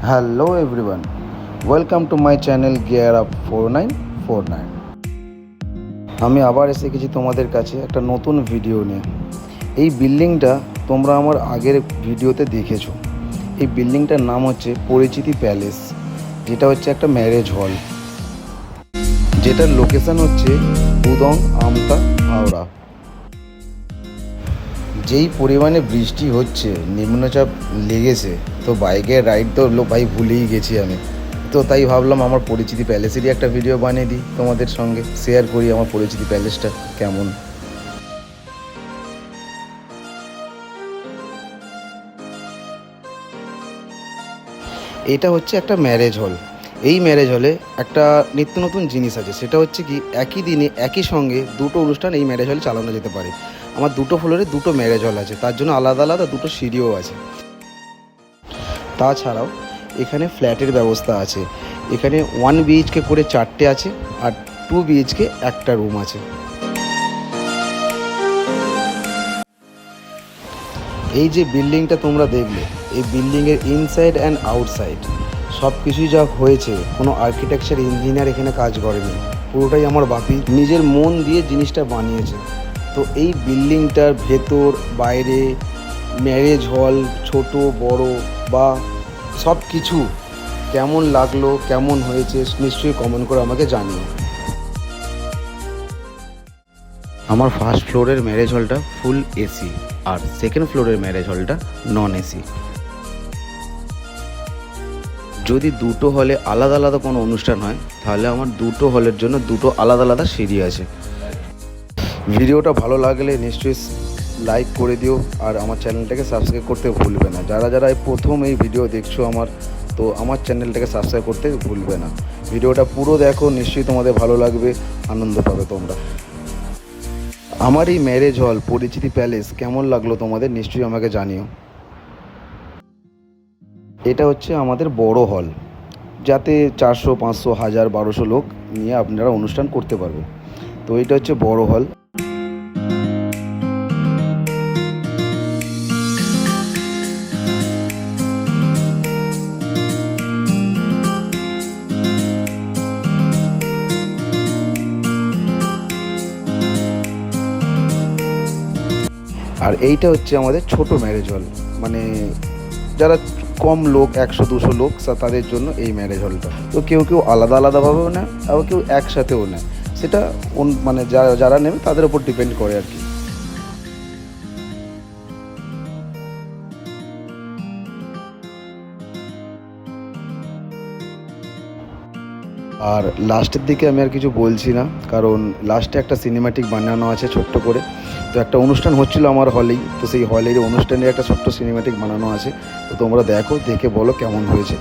Hello everyone, welcome to my channel gear up 4949। আমি আবার এসে গেছি তোমাদের কাছে একটা নতুন ভিডিও নিয়ে। এই বিল্ডিংটা তোমরা আমার আগের ভিডিওতে দেখেছো। এই বিল্ডিংটার নাম হচ্ছে পরিচিতি প্যালেস, যেটা হচ্ছে একটা ম্যারেজ হল, যেটার লোকেশন হচ্ছে উদং, আমতা, হাওড়া। যেই পরিমাণে বৃষ্টি হচ্ছে, নিম্নচাপ লেগেছে, তো বাইকের রাইড তো ভাই ভুলেই গেছি আমি। তো তাই ভাবলাম আমার পরিচিতি প্যালেসেরই একটা ভিডিও বানিয়ে দিই, তোমাদের সঙ্গে শেয়ার করি আমার পরিচিতি প্যালেসটা কেমন। এটা হচ্ছে একটা ম্যারেজ হল। এই ম্যারেজ হলে একটা নিত্য নতুন জিনিস আছে, সেটা হচ্ছে কি একই দিনে একই সঙ্গে দুটো অনুষ্ঠান এই ম্যারেজ হলে চালানো যেতে পারে। আমার দুটো ফ্লোরে দুটো ম্যারেজ হল আছে, তার জন্য আলাদা আলাদা দুটো সিঁড়িও আছে। তাছাড়াও এখানে ফ্ল্যাটের ব্যবস্থা আছে। এখানে 1 বিএইচকে করে 4টে আছে, আর 2 বিএইচকে একটা রুম আছে। এই যে বিল্ডিংটা তোমরা দেখলে, এই বিল্ডিংয়ের ইনসাইড অ্যান্ড আউটসাইড সব কিছুই যা হয়েছে, কোনো আর্কিটেকচার ইঞ্জিনিয়ার এখানে কাজ করেনি, পুরোটাই আমার বাপি নিজের মন দিয়ে জিনিসটা বানিয়েছে। তো এই বিল্ডিংটার ভেতর বাইরে ম্যারেজ হল ছোট বড় বা সব কিছু কেমন লাগলো, কেমন হয়েছে, নিশ্চয়ই কমেন্ট করে আমাকে জানিও। আমার ফার্স্ট ফ্লোরের ম্যারেজ হলটা ফুল এসি, আর সেকেন্ড ফ্লোরের ম্যারেজ হলটা নন এসি। যদি দুটো হলে আলাদা আলাদা কোনো অনুষ্ঠান হয়, তাহলে আমার দুটো হলের জন্য দুটো আলাদা আলাদা সিঁড়ি আছে। ভিডিওটা ভালো লাগলে নিশ্চয়ই লাইক করে দিও, আর আমার চ্যানেলটাকে সাবস্ক্রাইব করতে ভুলবে না। যারা যারা প্রথম এই ভিডিও দেখছো তো আমার চ্যানেলটাকে সাবস্ক্রাইব করতে ভুলবে না। ভিডিওটা পুরো দেখো, নিশ্চয়ই তোমাদের ভালো লাগবে, আনন্দ পাবে তোমরা। আমার এই ম্যারেজ হল পরিচিতি প্যালেস কেমন লাগলো তোমাদের, নিশ্চয়ই আমাকে জানিও। এটা হচ্ছে আমাদের বড় হল, যাতে 400, 500, 1000, 1200 লোক নিয়ে আপনারা অনুষ্ঠান করতে পারবেন। তো এটা হচ্ছে বড় হল। আর এইটা হচ্ছে আমাদের ছোট ম্যারেজ হল, মানে যারা কম লোক, 100-200 লোক, তাদের জন্য এই ম্যারেজ হলটা। তো কেউ কেউ আলাদা আলাদাভাবেও নেয়, আবার কেউ একসাথেও নেয়, সেটা মানে যারা নেবে তাদের উপর ডিপেন্ড করে আর কি। আর লাস্টের দিকে আমি আর কিছু বলছি না, কারণ লাস্টে একটা সিনেম্যাটিক বানানো আছে ছোট্ট করে। তো একটা অনুষ্ঠান হচ্ছিল আমার হলেই, তো সেই হলের অনুষ্ঠানের একটা ছোট্ট সিনেম্যাটিক বানানো আছে। তো তোমরা দেখো, দেখে বলো কেমন হয়েছে।